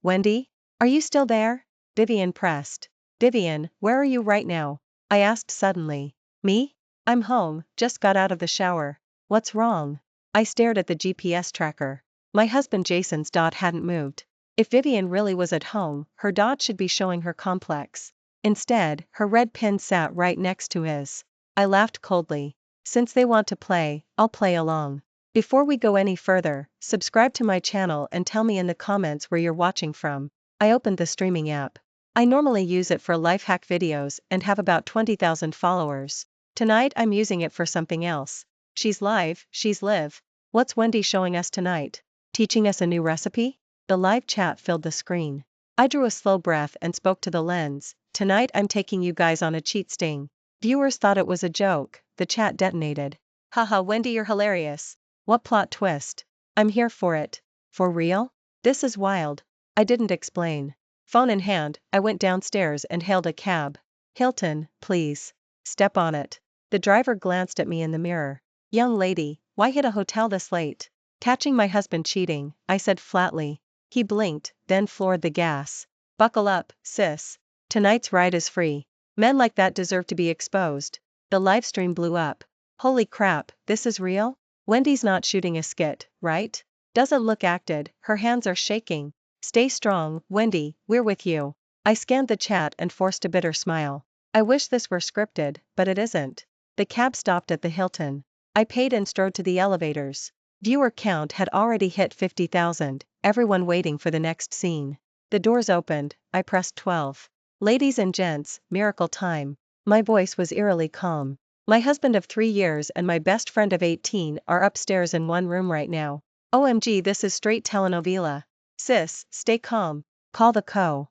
Wendy? Are you still there? Vivian pressed. Vivian, where are you right now? I asked suddenly. Me? I'm home, just got out of the shower. What's wrong? I stared at the GPS tracker. My husband Jason's dot hadn't moved. If Vivian really was at home, her dot should be showing her complex. Instead, her red pin sat right next to his. I laughed coldly. Since they want to play, I'll play along. Before we go any further, subscribe to my channel and tell me in the comments where you're watching from. I opened the streaming app. I normally use it for life hack videos and have about 20,000 followers. Tonight I'm using it for something else. She's live, she's live. What's Wendy showing us tonight? Teaching us a new recipe? The live chat filled the screen. I drew a slow breath and spoke to the lens. Tonight I'm taking you guys on a cheat sting. Viewers thought it was a joke. The chat detonated. Haha, Wendy, you're hilarious. What plot twist? I'm here for it. For real? This is wild. I didn't explain. Phone in hand, I went downstairs and hailed a cab. Hilton, please. Step on it. The driver glanced at me in the mirror. Young lady, why hit a hotel this late? Catching my husband cheating, I said flatly. He blinked, then floored the gas. Buckle up, sis. Tonight's ride is free. Men like that deserve to be exposed. The livestream blew up. Holy crap, this is real? Wendy's not shooting a skit, right? Doesn't look acted, her hands are shaking. Stay strong, Wendy, we're with you. I scanned the chat and forced a bitter smile. I wish this were scripted, but it isn't. The cab stopped at the Hilton. I paid and strode to the elevators. Viewer count had already hit 50,000, everyone waiting for the next scene. The doors opened, I pressed 12. Ladies and gents, miracle time. My voice was eerily calm. My husband of 3 years and my best friend of 18 are upstairs in one room right now. OMG, this is straight telenovela. Sis, stay calm. Call the co.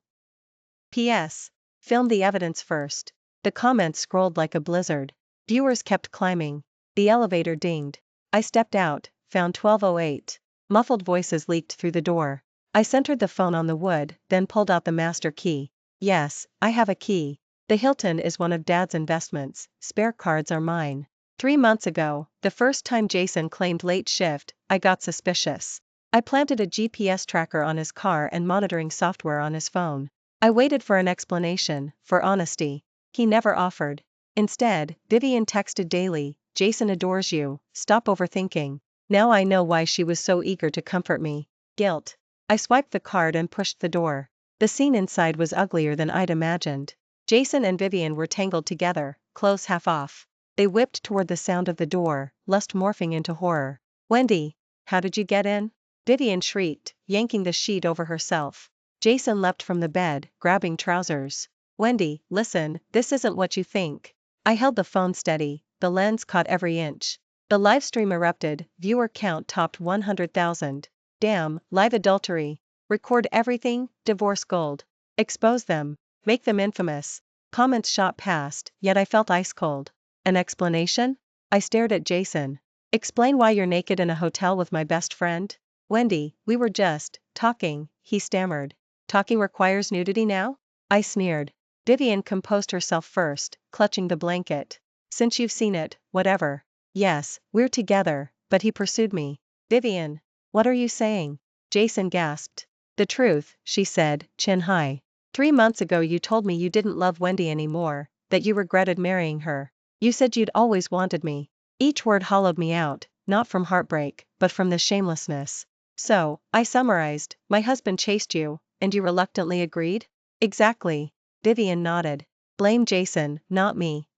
P.S. Film the evidence first. The comments scrolled like a blizzard. Viewers kept climbing. The elevator dinged. I stepped out, found 1208. Muffled voices leaked through the door. I centered the phone on the wood, then pulled out the master key. Yes, I have a key. The Hilton is one of Dad's investments, spare cards are mine. 3 months ago, the first time Jason claimed late shift, I got suspicious. I planted a GPS tracker on his car and monitoring software on his phone. I waited for an explanation, for honesty. He never offered. Instead, Vivian texted daily, Jason adores you, stop overthinking. Now I know why she was so eager to comfort me. Guilt. I swiped the card and pushed the door. The scene inside was uglier than I'd imagined. Jason and Vivian were tangled together, clothes half off. They whipped toward the sound of the door, lust morphing into horror. Wendy, how did you get in? Vivian shrieked, yanking the sheet over herself. Jason leapt from the bed, grabbing trousers. Wendy, listen, this isn't what you think. I held the phone steady, the lens caught every inch. The livestream erupted, viewer count topped 100,000. Damn, live adultery. Record everything, divorce gold. Expose them. Make them infamous. Comments shot past, yet I felt ice cold. An explanation? I stared at Jason. Explain why you're naked in a hotel with my best friend? Wendy, we were just talking, he stammered. Talking requires nudity now? I sneered. Vivian composed herself first, clutching the blanket. Since you've seen it, whatever. Yes, we're together, but he pursued me. Vivian, what are you saying? Jason gasped. The truth, she said, chin high. 3 months ago you told me you didn't love Wendy anymore, that you regretted marrying her. You said you'd always wanted me. Each word hollowed me out, not from heartbreak, but from the shamelessness. So, I summarized, my husband chased you, and you reluctantly agreed? Exactly. Vivian nodded. Blame Jason, not me.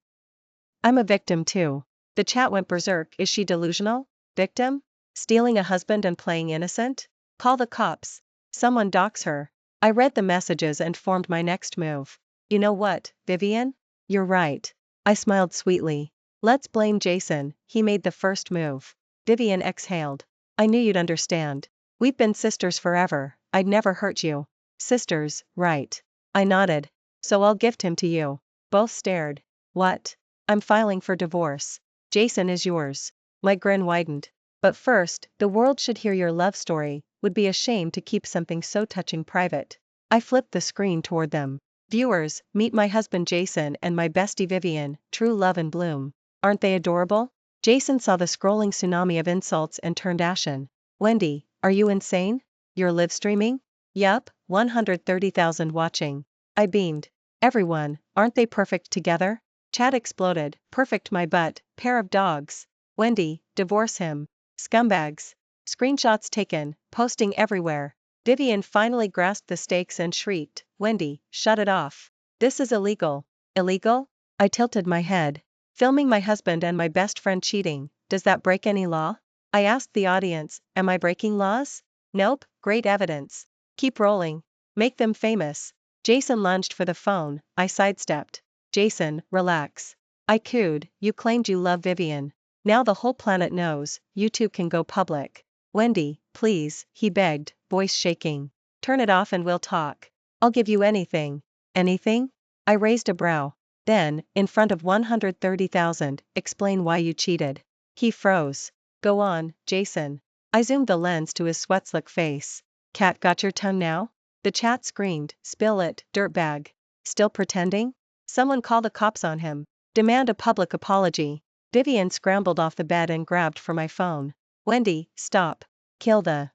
I'm a victim too. The chat went berserk. Is she delusional? Victim? Stealing a husband and playing innocent? Call the cops. Someone dox her. I read the messages and formed my next move. You know what, Vivian? You're right. I smiled sweetly. Let's blame Jason, he made the first move. Vivian exhaled. I knew you'd understand. We've been sisters forever, I'd never hurt you. Sisters, right. I nodded. So I'll gift him to you. Both stared. What? I'm filing for divorce. Jason is yours. My grin widened. But first, the world should hear your love story, would be ashamed to keep something so touching private. I flipped the screen toward them. Viewers, meet my husband Jason and my bestie Vivian, true love in bloom. Aren't they adorable? Jason saw the scrolling tsunami of insults and turned ashen. Wendy, are you insane? You're live streaming? Yup, 130,000 watching. I beamed. Everyone, aren't they perfect together? Chat exploded. Perfect my butt, pair of dogs. Wendy, divorce him. Scumbags. Screenshots taken, posting everywhere. Vivian finally grasped the stakes and shrieked, Wendy, shut it off. This is illegal. Illegal? I tilted my head. Filming my husband and my best friend cheating, does that break any law? I asked the audience, am I breaking laws? Nope, great evidence. Keep rolling. Make them famous. Jason lunged for the phone, I sidestepped. Jason, relax. I cooed, you claimed you love Vivian. Now the whole planet knows, you two can go public. Wendy, please, he begged, voice shaking. Turn it off and we'll talk. I'll give you anything. Anything? I raised a brow. Then, in front of 130,000, explain why you cheated. He froze. Go on, Jason. I zoomed the lens to his sweat-slick face. Cat got your tongue now? The chat screamed, spill it, dirtbag. Still pretending? Someone call the cops on him. Demand a public apology. Vivian scrambled off the bed and grabbed for my phone. Wendy, stop. Kill the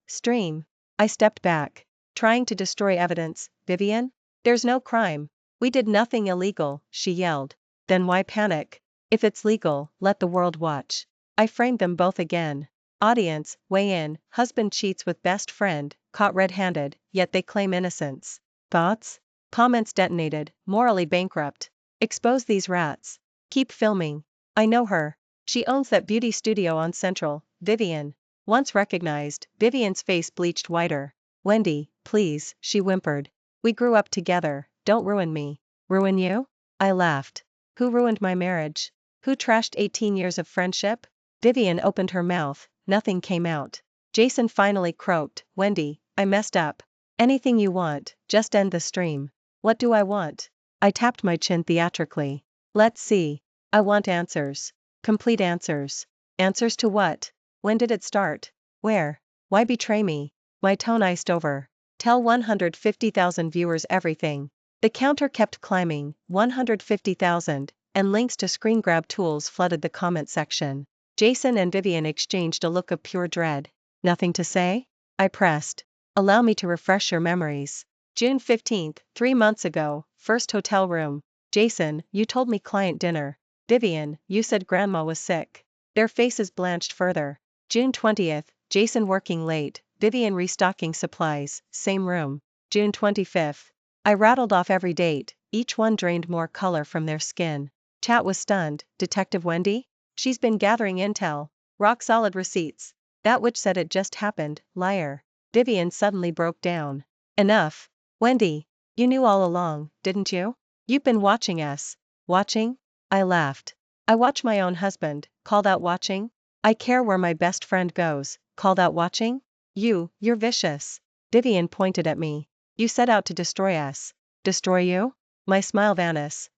stream. I stepped back. Trying to destroy evidence, Vivian? There's no crime. We did nothing illegal, she yelled. Then why panic? If it's legal, let the world watch. I framed them both again. Audience, weigh in, husband cheats with best friend, caught red-handed, yet they claim innocence. Thoughts? Comments detonated, morally bankrupt. Expose these rats. Keep filming. I know her. She owns that beauty studio on Central, Vivian. Once recognized, Vivian's face bleached whiter. Wendy, please, she whimpered. We grew up together, don't ruin me. Ruin you? I laughed. Who ruined my marriage? Who trashed 18 years of friendship? Vivian opened her mouth, nothing came out. Jason finally croaked, Wendy, I messed up. Anything you want, just end the stream. What do I want? I tapped my chin theatrically. Let's see. I want answers. Complete answers. Answers to what? When did it start? Where? Why betray me? My tone iced over. Tell 150,000 viewers everything. The counter kept climbing, 150,000, and links to screen grab tools flooded the comment section. Jason and Vivian exchanged a look of pure dread. Nothing to say? I pressed. Allow me to refresh your memories. June 15th, 3 months ago, first hotel room. Jason, you told me client dinner. Vivian, you said grandma was sick. Their faces blanched further. June 20th, Jason working late, Vivian restocking supplies, same room. June 25th. I rattled off every date, each one drained more color from their skin. Chat was stunned. Detective Wendy? She's been gathering intel. Rock solid receipts. That witch said it just happened, liar. Vivian suddenly broke down. Enough. Wendy, you knew all along, didn't you? You've been watching us. Watching? I laughed. I watch my own husband, call that watching? I care where my best friend goes, call that watching? You're vicious. Vivian pointed at me. You set out to destroy us. Destroy you? My smile vanished.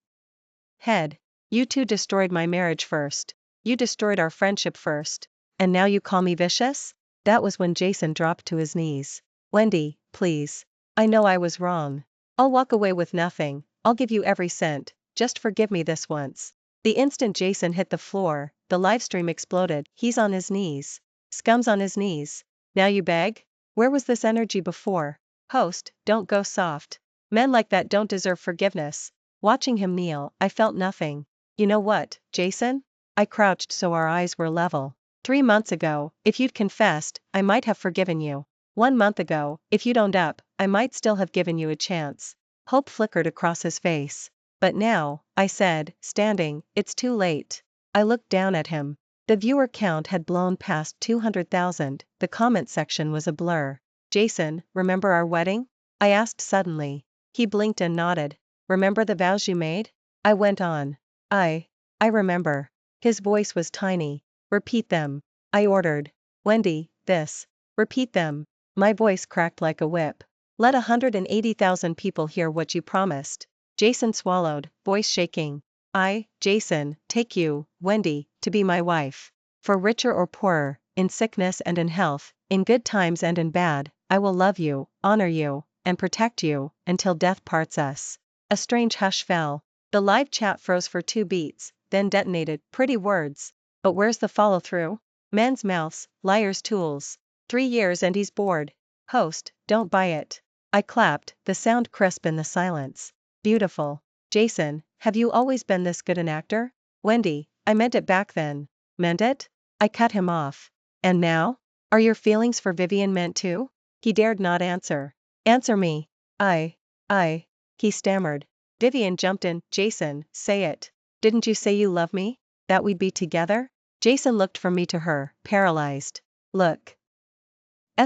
Head. You two destroyed my marriage first. You destroyed our friendship first. And now you call me vicious? That was when Jason dropped to his knees. Wendy, please. I know I was wrong. I'll walk away with nothing. I'll give you every cent. Just forgive me this once. The instant Jason hit the floor, the livestream exploded. He's on his knees. Scum's on his knees. Now you beg? Where was this energy before? Host, don't go soft. Men like that don't deserve forgiveness. Watching him kneel, I felt nothing. You know what, Jason? I crouched so our eyes were level. 3 months ago, if you'd confessed, I might have forgiven you. 1 month ago, if you'd owned up, I might still have given you a chance. Hope flickered across his face. But now, I said, standing, it's too late. I looked down at him. The viewer count had blown past 200,000, the comment section was a blur. Jason, remember our wedding? I asked suddenly. He blinked and nodded. Remember the vows you made? I went on. I remember. His voice was tiny. Repeat them. I ordered. Wendy, this. Repeat them. My voice cracked like a whip. Let 180,000 people hear what you promised. Jason swallowed, voice shaking. Jason, take you, Wendy, to be my wife. For richer or poorer, in sickness and in health, in good times and in bad, I will love you, honor you, and protect you, until death parts us. A strange hush fell. The live chat froze for 2 beats, then detonated. Pretty words. But where's the follow-through? Men's mouths, liars' tools. 3 years and he's bored. Host, don't buy it. I clapped, the sound crisp in the silence. Beautiful. Jason, have you always been this good an actor? Wendy, I meant it back then. Meant it? I cut him off. And now? Are your feelings for Vivian meant too? He dared not answer. Answer me. I. He stammered. Vivian jumped in. Jason, say it. Didn't you say you love me? That we'd be together? Jason looked from me to her, paralyzed. Look.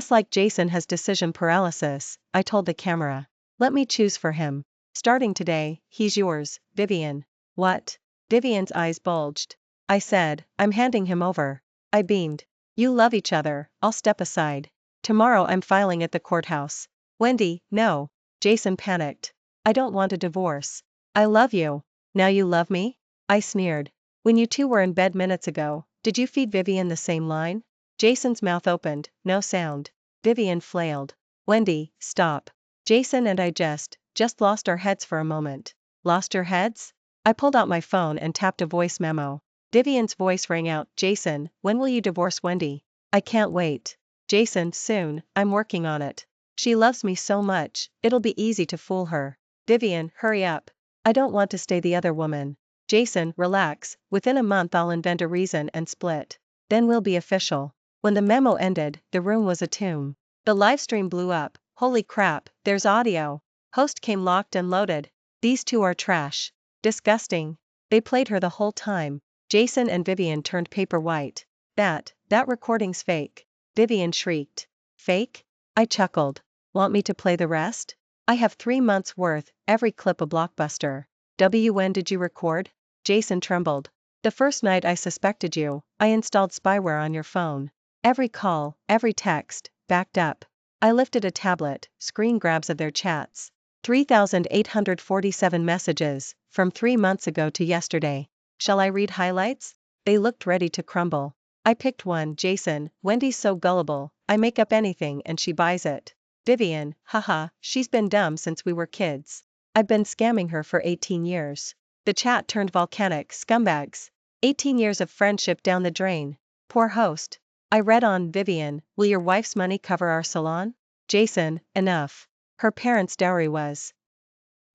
Like Jason has decision paralysis, I told the camera. Let me choose for him. Starting today, he's yours, Vivian. What? Vivian's eyes bulged. I said, I'm handing him over. I beamed. You love each other, I'll step aside. Tomorrow I'm filing at the courthouse. Wendy, no. Jason panicked. I don't want a divorce. I love you. Now you love me? I sneered. When you two were in bed minutes ago, did you feed Vivian the same line? Jason's mouth opened, no sound. Vivian flailed. Wendy, stop. Jason and I just lost our heads for a moment. Lost your heads? I pulled out my phone and tapped a voice memo. Vivian's voice rang out. Jason, when will you divorce Wendy? I can't wait. Jason, soon, I'm working on it. She loves me so much, it'll be easy to fool her. Vivian, hurry up. I don't want to stay the other woman. Jason, relax, within a month I'll invent a reason and split. Then we'll be official. When the memo ended, the room was a tomb. The livestream blew up. Holy crap, there's audio. Host came locked and loaded. These two are trash. Disgusting. They played her the whole time. Jason and Vivian turned paper white. That recording's fake. Vivian shrieked. Fake? I chuckled. Want me to play the rest? I have 3 months worth, every clip a blockbuster. When did you record? Jason trembled. The first night I suspected you, I installed spyware on your phone. Every call, every text, backed up. I lifted a tablet, screen grabs of their chats. 3,847 messages, from 3 months ago to yesterday. Shall I read highlights? They looked ready to crumble. I picked one. Jason, Wendy's so gullible, I make up anything and she buys it. Vivian, haha, she's been dumb since we were kids. I've been scamming her for 18 years. The chat turned volcanic. Scumbags. 18 years of friendship down the drain. Poor host. I read on. Vivian, will your wife's money cover our salon? Jason, enough. Her parents' dowry was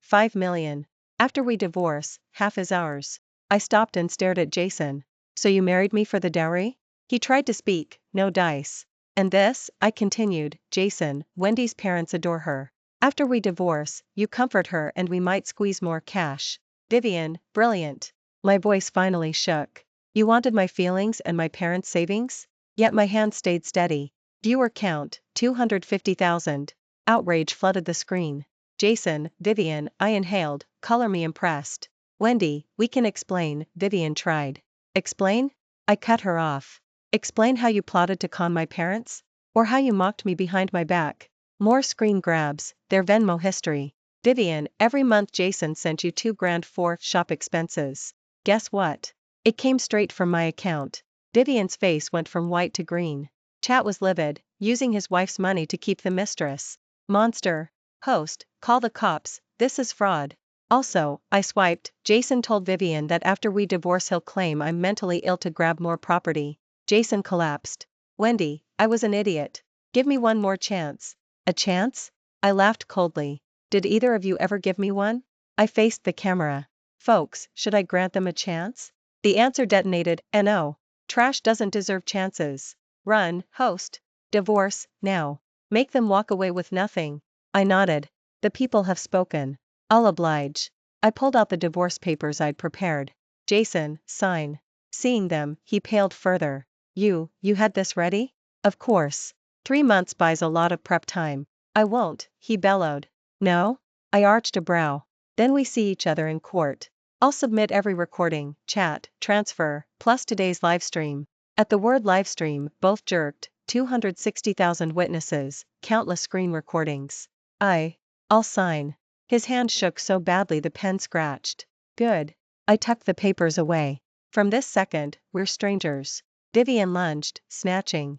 5 million. After we divorce, half is ours. I stopped and stared at Jason. So you married me for the dowry? He tried to speak, no dice. And this, I continued, Jason, Wendy's parents adore her. After we divorce, you comfort her and we might squeeze more cash. Vivian, brilliant. My voice finally shook. You wanted my feelings and my parents' savings? Yet my hand stayed steady. Viewer count, 250,000. Outrage flooded the screen. Jason, Vivian, I inhaled, color me impressed. Wendy, we can explain, Vivian tried. Explain? I cut her off. Explain how you plotted to con my parents? Or how you mocked me behind my back? More screen grabs, their Venmo history. Vivian, every month Jason sent you $2,000 for shop expenses. Guess what? It came straight from my account. Vivian's face went from white to green. Chat was livid, using his wife's money to keep the mistress. Monster. Host, call the cops, this is fraud. Also, I swiped. Jason told Vivian that after we divorce he'll claim I'm mentally ill to grab more property. Jason collapsed. Wendy, I was an idiot. Give me one more chance. A chance? I laughed coldly. Did either of you ever give me one? I faced the camera. Folks, should I grant them a chance? The answer detonated. No. Trash doesn't deserve chances. Run, host. Divorce, now. Make them walk away with nothing. I nodded. The people have spoken. I'll oblige. I pulled out the divorce papers I'd prepared. Jason, sign. Seeing them, he paled further. You had this ready? Of course. 3 months buys a lot of prep time. I won't, he bellowed. No? I arched a brow. Then we see each other in court. I'll submit every recording, chat, transfer, plus today's livestream. At the word livestream, both jerked. 260,000 witnesses, countless screen recordings. I'll sign. His hand shook so badly the pen scratched. Good. I tucked the papers away. From this second, we're strangers. Vivian lunged, snatching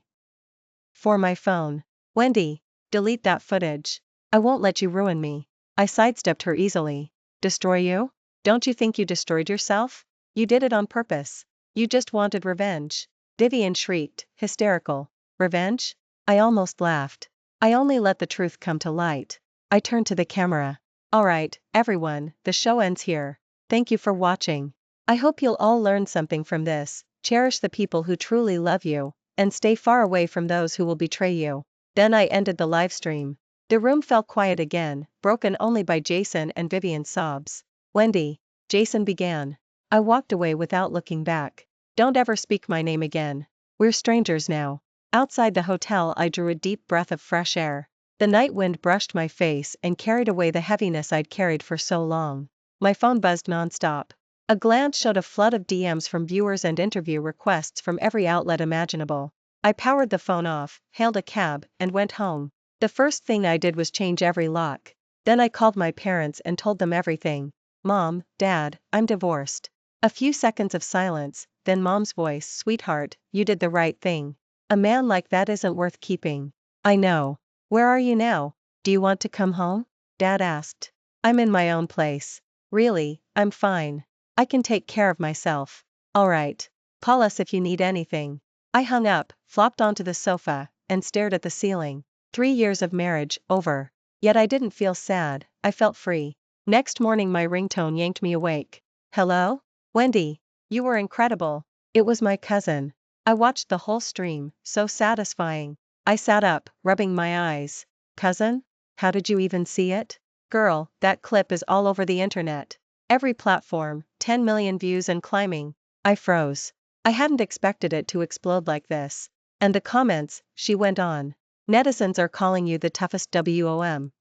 for my phone. Wendy, delete that footage. I won't let you ruin me. I sidestepped her easily. Destroy you? Don't you think you destroyed yourself? You did it on purpose. You just wanted revenge. Vivian shrieked, hysterical. Revenge? I almost laughed. I only let the truth come to light. I turned to the camera. Alright, everyone, the show ends here. Thank you for watching. I hope you'll all learn something from this. Cherish the people who truly love you, and stay far away from those who will betray you. Then I ended the live stream. The room fell quiet again, broken only by Jason and Vivian's sobs. Wendy, Jason began. I walked away without looking back. Don't ever speak my name again. We're strangers now. Outside the hotel I drew a deep breath of fresh air. The night wind brushed my face and carried away the heaviness I'd carried for so long. My phone buzzed nonstop. A glance showed a flood of DMs from viewers and interview requests from every outlet imaginable. I powered the phone off, hailed a cab, and went home. The first thing I did was change every lock. Then I called my parents and told them everything. Mom, Dad, I'm divorced. A few seconds of silence, then Mom's voice, sweetheart, you did the right thing. A man like that isn't worth keeping. I know. Where are you now? Do you want to come home? Dad asked. I'm in my own place. Really, I'm fine. I can take care of myself. Alright. Call us if you need anything. I hung up, flopped onto the sofa, and stared at the ceiling. 3 years of marriage, over. Yet I didn't feel sad, I felt free. Next morning my ringtone yanked me awake. Hello? Wendy. You were incredible. It was my cousin. I watched the whole stream, so satisfying. I sat up, rubbing my eyes. Cousin? How did you even see it? Girl, that clip is all over the internet. Every platform, 10 million views and climbing. I froze. I hadn't expected it to explode like this. And the comments, she went on. Netizens are calling you the toughest WOM.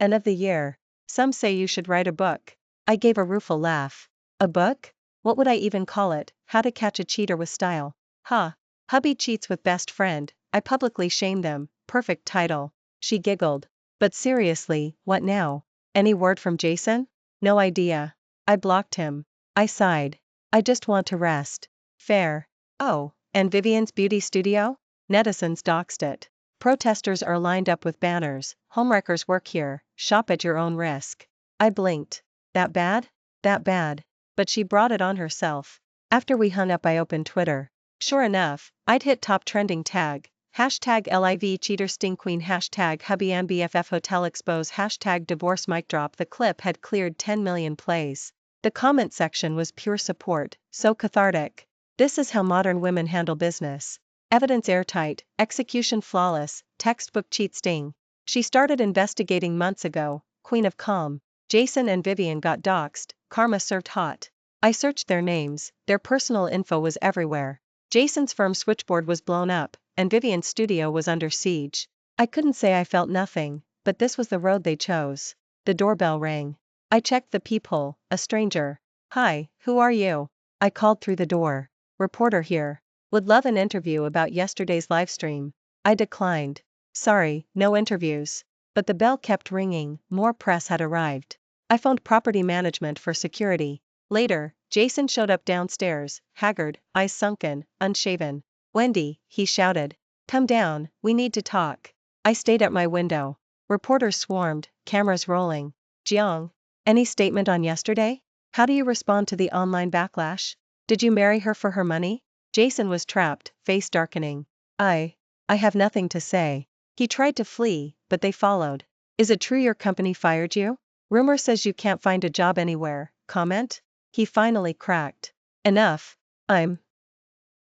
End of the year. Some say you should write a book. I gave a rueful laugh. A book? What would I even call it? How to Catch a Cheater with Style. Huh. Hubby cheats with best friend. I publicly shame them. Perfect title. She giggled. But seriously, what now? Any word from Jason? No idea. I blocked him. I sighed. I just want to rest. Fair. Oh, and Vivian's beauty studio? Netizens doxed it. Protesters are lined up with banners. Homewreckers work here. Shop at your own risk. I blinked. That bad? That bad. But she brought it on herself. After we hung up I opened Twitter. Sure enough, I'd hit top trending tag. Hashtag LIV cheater sting queen. Hashtag hubby and BFF hotel expose. Hashtag divorce mic drop. The clip had cleared 10 million plays. The comment section was pure support, so cathartic. This is how modern women handle business. Evidence airtight, execution flawless, textbook cheat sting. She started investigating months ago, queen of calm. Jason and Vivian got doxed, karma served hot. I searched their names, their personal info was everywhere. Jason's firm switchboard was blown up, and Vivian's studio was under siege. I couldn't say I felt nothing, but this was the road they chose. The doorbell rang. I checked the peephole, a stranger. Hi, who are you? I called through the door. Reporter here. Would love an interview about yesterday's livestream. I declined. Sorry, no interviews. But the bell kept ringing, more press had arrived. I phoned property management for security. Later, Jason showed up downstairs, haggard, eyes sunken, unshaven. Wendy, he shouted. Come down, we need to talk. I stayed at my window. Reporters swarmed, cameras rolling. Jiang. Any statement on yesterday? How do you respond to the online backlash? Did you marry her for her money? Jason was trapped, face darkening. I have nothing to say. He tried to flee, but they followed. Is it true your company fired you? Rumor says you can't find a job anywhere. Comment? He finally cracked. Enough. I'm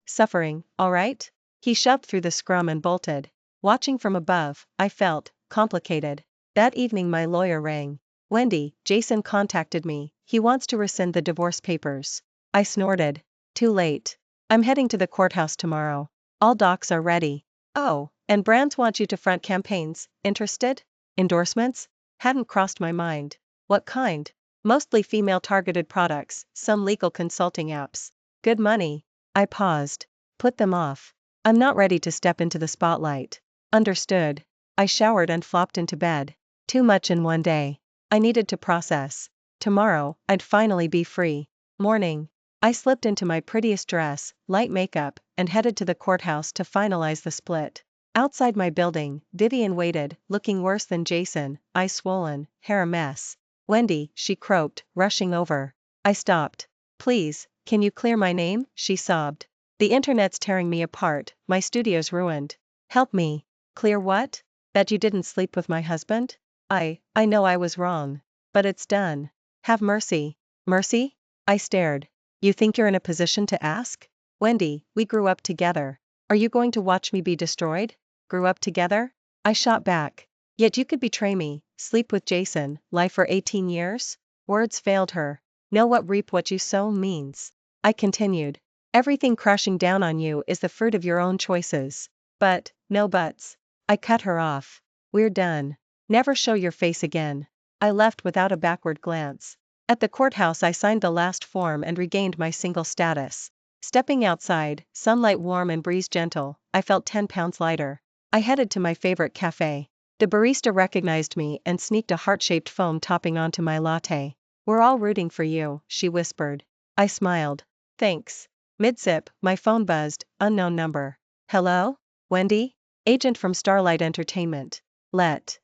suffering, alright? He shoved through the scrum and bolted. Watching from above, I felt complicated. That evening my lawyer rang. Wendy, Jason contacted me. He wants to rescind the divorce papers. I snorted. Too late. I'm heading to the courthouse tomorrow. All docs are ready. Oh, and brands want you to front campaigns. Interested? Endorsements? Hadn't crossed my mind. What kind? Mostly female-targeted products, some legal consulting apps. Good money. I paused. Put them off. I'm not ready to step into the spotlight. Understood. I showered and flopped into bed. Too much in one day. I needed to process. Tomorrow, I'd finally be free. Morning. I slipped into my prettiest dress, light makeup, and headed to the courthouse to finalize the split. Outside my building, Vivian waited, looking worse than Jason, eyes swollen, hair a mess. Wendy, she croaked, rushing over. I stopped. Please, can you clear my name? She sobbed. The internet's tearing me apart, my studio's ruined. Help me. Clear what? That you didn't sleep with my husband? I know I was wrong. But it's done. Have mercy. Mercy? I stared. You think you're in a position to ask? Wendy, we grew up together. Are you going to watch me be destroyed? Grew up together? I shot back. Yet you could betray me, sleep with Jason, lie for 18 years? Words failed her. Know what reap what you sow means. I continued. Everything crashing down on you is the fruit of your own choices. But, no buts. I cut her off. We're done. Never show your face again. I left without a backward glance. At the courthouse I signed the last form and regained my single status. Stepping outside, sunlight warm and breeze gentle, I felt 10 pounds lighter. I headed to my favorite cafe. The barista recognized me and sneaked a heart-shaped foam topping onto my latte. We're all rooting for you, she whispered. I smiled. Thanks. Mid-sip, my phone buzzed, unknown number. Hello? Wendy? Agent from Starlight Entertainment. Let's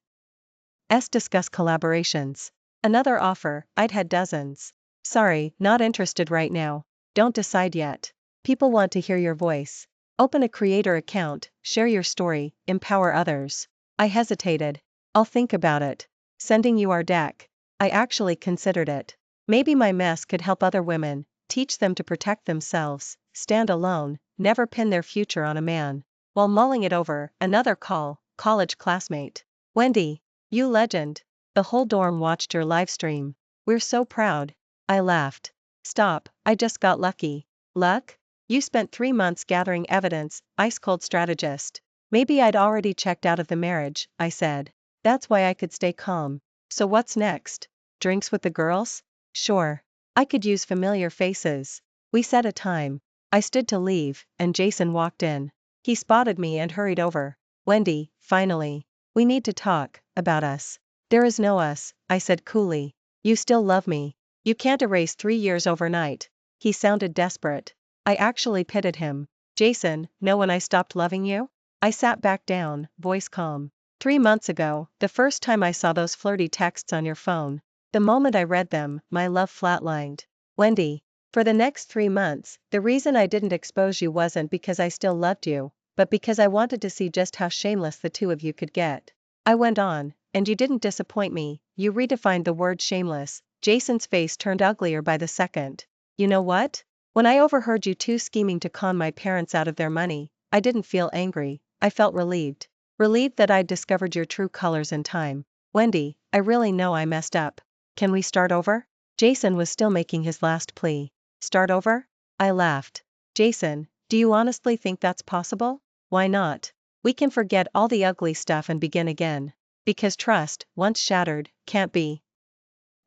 discuss collaborations. Another offer, I'd had dozens. Sorry, not interested right now. Don't decide yet. People want to hear your voice. Open a creator account, share your story, empower others. I hesitated. I'll think about it. Sending you our deck. I actually considered it. Maybe my mess could help other women, teach them to protect themselves, stand alone, never pin their future on a man. While mulling it over, another call, college classmate. Wendy, you legend. The whole dorm watched your live stream. We're so proud. I laughed. Stop, I just got lucky. Luck? You spent 3 months gathering evidence, ice-cold strategist. Maybe I'd already checked out of the marriage, I said. That's why I could stay calm. So what's next? Drinks with the girls? Sure. I could use familiar faces. We set a time. I stood to leave, and Jason walked in. He spotted me and hurried over. Wendy, finally. We need to talk about us. There is no us, I said coolly. You still love me. You can't erase 3 years overnight. He sounded desperate. I actually pitied him. Jason, know when I stopped loving you? I sat back down, voice calm. 3 months ago, the first time I saw those flirty texts on your phone. The moment I read them, my love flatlined. Wendy, for the next 3 months, the reason I didn't expose you wasn't because I still loved you, but because I wanted to see just how shameless the two of you could get. I went on, and you didn't disappoint me. You redefined the word shameless. Jason's face turned uglier by the second. You know what? When I overheard you two scheming to con my parents out of their money, I didn't feel angry, I felt relieved. Relieved that I'd discovered your true colors in time. Wendy, I really know I messed up. Can we start over? Jason was still making his last plea. Start over? I laughed. Jason, do you honestly think that's possible? Why not? We can forget all the ugly stuff and begin again. Because trust, once shattered, can't be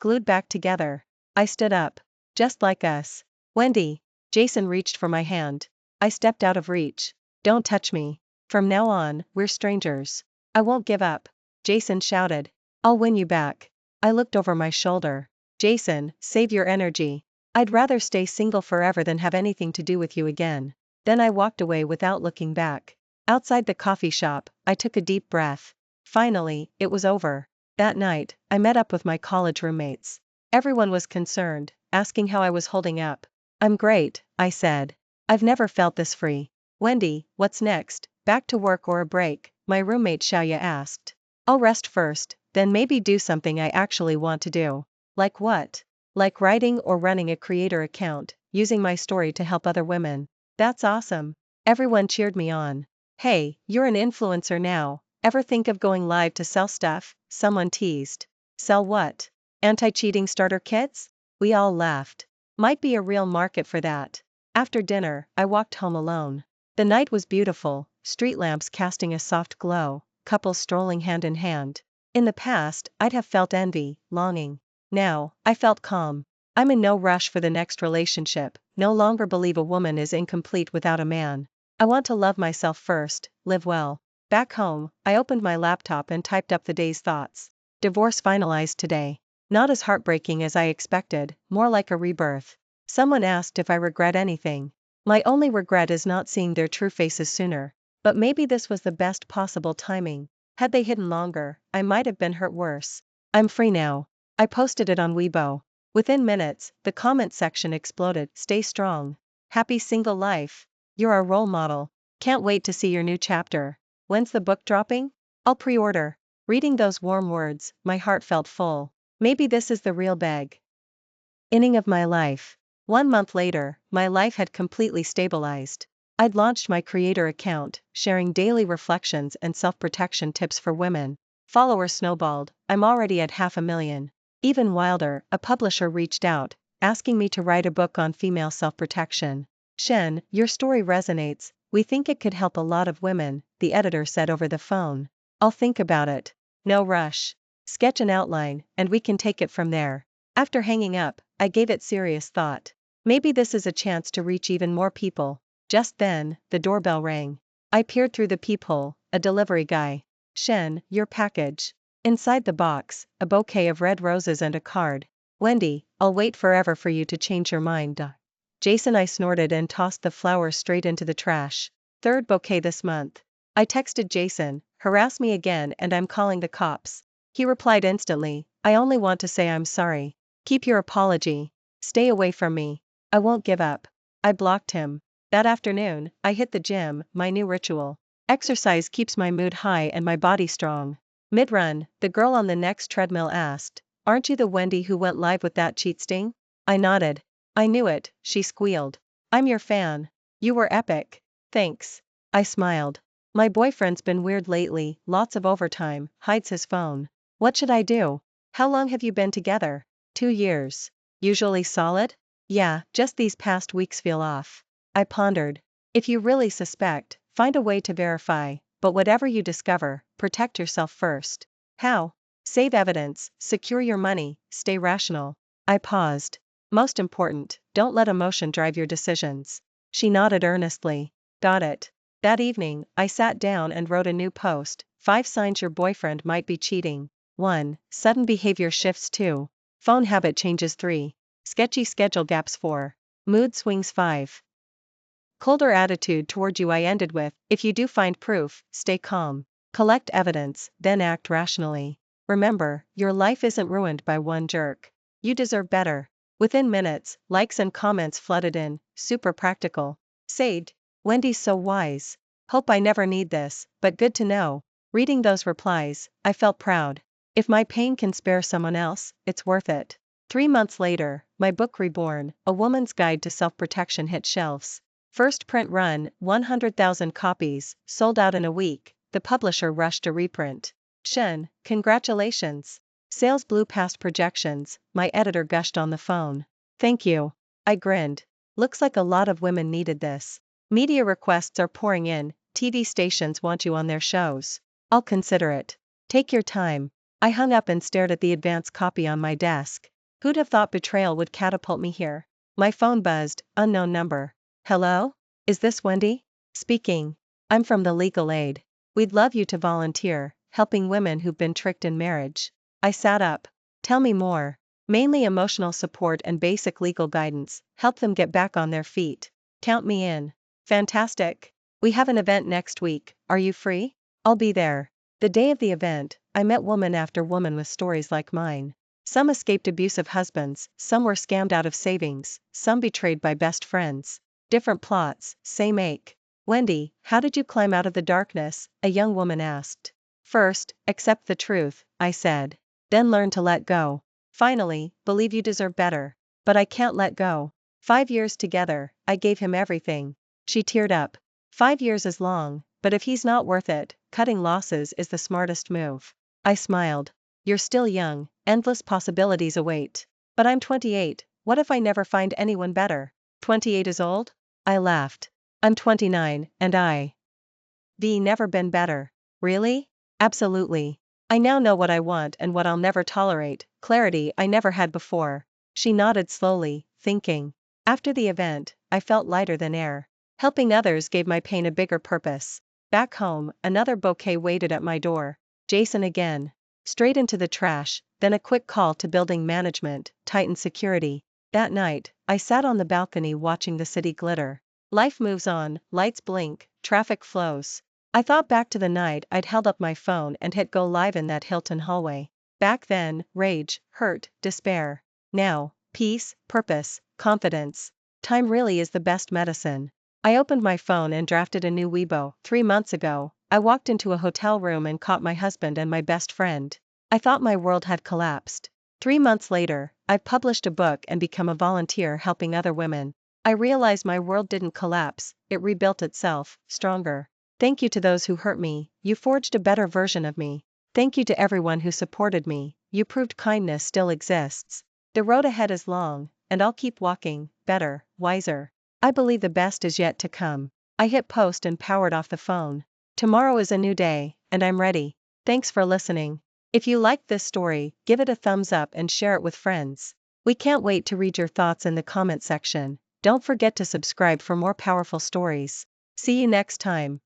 glued back together. I stood up. Just like us. Wendy. Jason reached for my hand. I stepped out of reach. Don't touch me. From now on, we're strangers. I won't give up. Jason shouted. I'll win you back. I looked over my shoulder. Jason, save your energy. I'd rather stay single forever than have anything to do with you again. Then I walked away without looking back. Outside the coffee shop, I took a deep breath. Finally, it was over. That night, I met up with my college roommates. Everyone was concerned, asking how I was holding up. I'm great, I said. I've never felt this free. Wendy, what's next? Back to work or a break? My roommate Xiaoya asked. I'll rest first, then maybe do something I actually want to do. Like what? Like writing or running a creator account, using my story to help other women. That's awesome. Everyone cheered me on. Hey, you're an influencer now. Ever think of going live to sell stuff? Someone teased. Sell what? Anti-cheating starter kits? We all laughed. Might be a real market for that. After dinner, I walked home alone. The night was beautiful, street lamps casting a soft glow, couples strolling hand in hand. In the past, I'd have felt envy, longing. Now, I felt calm. I'm in no rush for the next relationship, no longer believe a woman is incomplete without a man. I want to love myself first, live well. Back home, I opened my laptop and typed up the day's thoughts. Divorce finalized today. Not as heartbreaking as I expected, more like a rebirth. Someone asked if I regret anything. My only regret is not seeing their true faces sooner. But maybe this was the best possible timing. Had they hidden longer, I might have been hurt worse. I'm free now. I posted it on Weibo. Within minutes, the comment section exploded. Stay strong. Happy single life. You're our role model. Can't wait to see your new chapter. When's the book dropping? I'll pre-order. Reading those warm words, my heart felt full. Maybe this is the real bag. Inning of my life. 1 month later, my life had completely stabilized. I'd launched my creator account, sharing daily reflections and self-protection tips for women. Followers snowballed, I'm already at 500,000. Even wilder, a publisher reached out, asking me to write a book on female self-protection. Shen, your story resonates, we think it could help a lot of women, the editor said over the phone. I'll think about it. No rush. Sketch an outline, and we can take it from there. After hanging up, I gave it serious thought. Maybe this is a chance to reach even more people. Just then, the doorbell rang. I peered through the peephole, a delivery guy. Shen, your package. Inside the box, a bouquet of red roses and a card. Wendy, I'll wait forever for you to change your mind. Jason, I snorted and tossed the flowers straight into the trash. Third bouquet this month. I texted Jason, harass me again and I'm calling the cops. He replied instantly, I only want to say I'm sorry. Keep your apology. Stay away from me. I won't give up. I blocked him. That afternoon, I hit the gym, my new ritual. Exercise keeps my mood high and my body strong. Mid-run, the girl on the next treadmill asked, aren't you the Wendy who went live with that cheat sting? I nodded. I knew it, she squealed. I'm your fan. You were epic. Thanks. I smiled. My boyfriend's been weird lately, lots of overtime, hides his phone. What should I do? How long have you been together? 2 years. Usually solid? Yeah, just these past weeks feel off. I pondered. If you really suspect, find a way to verify, but whatever you discover, protect yourself first. How? Save evidence, secure your money, stay rational. I paused. Most important, don't let emotion drive your decisions. She nodded earnestly. Got it. That evening, I sat down and wrote a new post, 5 signs your boyfriend might be cheating. 1. Sudden behavior shifts 2. Phone habit changes 3. Sketchy schedule gaps 4. Mood swings 5. Colder attitude toward you. I ended with, if you do find proof, stay calm. Collect evidence, then act rationally. Remember, your life isn't ruined by one jerk. You deserve better. Within minutes, likes and comments flooded in, super practical. Sage, Wendy's so wise. Hope I never need this, but good to know. Reading those replies, I felt proud. If my pain can spare someone else, it's worth it. 3 months later, my book Reborn, A Woman's Guide to Self-Protection hit shelves. First print run, 100,000 copies, sold out in a week, the publisher rushed to reprint. Shen, congratulations. Sales blew past projections, my editor gushed on the phone. Thank you. I grinned. Looks like a lot of women needed this. Media requests are pouring in, TV stations want you on their shows. I'll consider it. Take your time. I hung up and stared at the advance copy on my desk. Who'd have thought betrayal would catapult me here? My phone buzzed, unknown number. Hello? Is this Wendy? Speaking. I'm from the legal aid. We'd love you to volunteer, helping women who've been tricked in marriage. I sat up. Tell me more. Mainly emotional support and basic legal guidance, help them get back on their feet. Count me in. Fantastic. We have an event next week, are you free? I'll be there. The day of the event, I met woman after woman with stories like mine. Some escaped abusive husbands, some were scammed out of savings, some betrayed by best friends. Different plots, same ache. Wendy, how did you climb out of the darkness? A young woman asked. First, accept the truth, I said. Then learn to let go. Finally, believe you deserve better. But I can't let go. 5 years together, I gave him everything. She teared up. 5 years is long, but if he's not worth it, cutting losses is the smartest move. I smiled. You're still young, endless possibilities await. But I'm 28, what if I never find anyone better? 28 is old? I laughed. I'm 29, and I've never been better. Really? Absolutely. I now know what I want and what I'll never tolerate, clarity I never had before. She nodded slowly, thinking. After the event, I felt lighter than air. Helping others gave my pain a bigger purpose. Back home, another bouquet waited at my door. Jason again. Straight into the trash, then a quick call to building management, tighten security. That night, I sat on the balcony watching the city glitter. Life moves on, lights blink, traffic flows. I thought back to the night I'd held up my phone and hit go live in that Hilton hallway. Back then, rage, hurt, despair. Now, peace, purpose, confidence. Time really is the best medicine. I opened my phone and drafted a new Weibo. 3 months ago, I walked into a hotel room and caught my husband and my best friend. I thought my world had collapsed. 3 months later, I've published a book and become a volunteer helping other women. I realize my world didn't collapse, it rebuilt itself, stronger. Thank you to those who hurt me, you forged a better version of me. Thank you to everyone who supported me, you proved kindness still exists. The road ahead is long, and I'll keep walking, better, wiser. I believe the best is yet to come. I hit post and powered off the phone. Tomorrow is a new day, and I'm ready. Thanks for listening. If you liked this story, give it a thumbs up and share it with friends. We can't wait to read your thoughts in the comment section. Don't forget to subscribe for more powerful stories. See you next time.